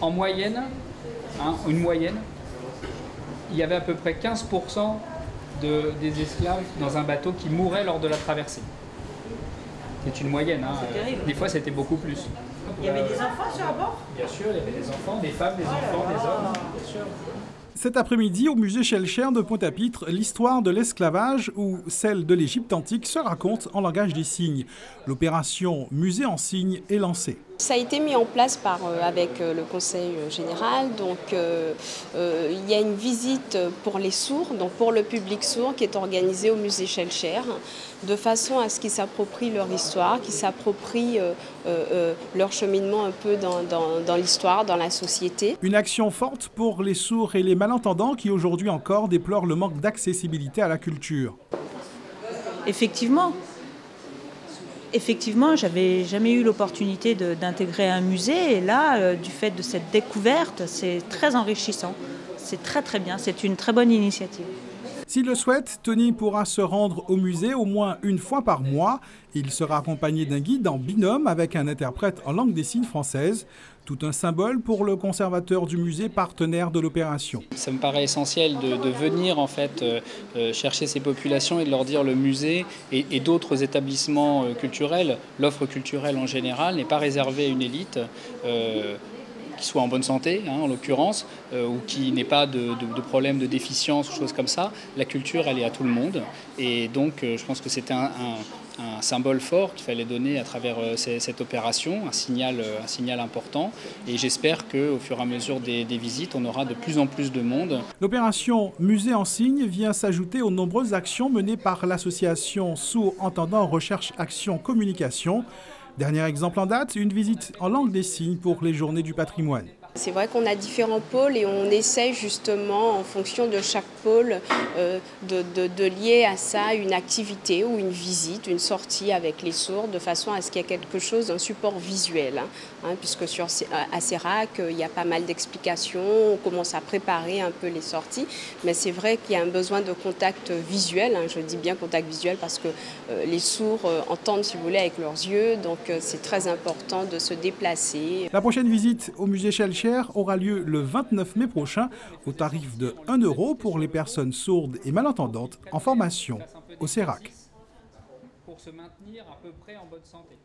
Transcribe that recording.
En moyenne, une moyenne, il y avait à peu près 15% des esclaves dans un bateau qui mouraient lors de la traversée. C'est une moyenne. Des fois, c'était beaucoup plus. Il y avait des enfants sur bord? Bien sûr, il y avait des enfants, des femmes, des enfants, des hommes, bien sûr. Cet après-midi, au musée Schellcher de Pointe-à-Pitre, l'histoire de l'esclavage ou celle de l'Égypte antique se raconte en langage des signes. L'opération Musée en signes est lancée. Ça a été mis en place avec le Conseil général. Donc, il y a une visite pour les sourds, donc pour le public sourd, qui est organisée au musée Schellcher, de façon à ce qu'ils s'approprient leur histoire, qu'ils s'approprient leur cheminement un peu dans l'histoire, dans la société. Une action forte pour les sourds et les malentendants qui aujourd'hui encore déplorent le manque d'accessibilité à la culture. Effectivement, j'avais jamais eu l'opportunité d'intégrer un musée et là, du fait de cette découverte, c'est très enrichissant. C'est très bien, c'est une très bonne initiative. S'il le souhaite, Tony pourra se rendre au musée au moins une fois par mois. Il sera accompagné d'un guide en binôme avec un interprète en langue des signes française. Tout un symbole pour le conservateur du musée, partenaire de l'opération. Ça me paraît essentiel de venir en fait chercher ces populations et de leur dire le musée et d'autres établissements culturels, l'offre culturelle en général n'est pas réservée à une élite. Qui soit en bonne santé, en l'occurrence, ou qui n'ait pas de problème de déficience ou choses comme ça. La culture, elle est à tout le monde. Et donc, je pense que c'était un symbole fort qu'il fallait donner à travers cette opération, un signal important. Et j'espère qu'au fur et à mesure des visites, on aura de plus en plus de monde. L'opération Musée en signes vient s'ajouter aux nombreuses actions menées par l'association Sourds Entendants Recherche Action Communication. Dernier exemple en date, une visite en langue des signes pour les Journées du patrimoine. C'est vrai qu'on a différents pôles et on essaie justement, en fonction de chaque pôle, de lier à ça une activité ou une visite, une sortie avec les sourds, de façon à ce qu'il y ait quelque chose, un support visuel. Puisque à CERAC, il y a pas mal d'explications, on commence à préparer un peu les sorties, mais c'est vrai qu'il y a un besoin de contact visuel. Je dis bien contact visuel parce que les sourds entendent, si vous voulez, avec leurs yeux, donc c'est très important de se déplacer. La prochaine visite au musée Schellcher aura lieu le 29 mai prochain au tarif de 1 € pour les personnes sourdes et malentendantes en formation au CERAC. Pour se maintenir à peu près en bonne santé.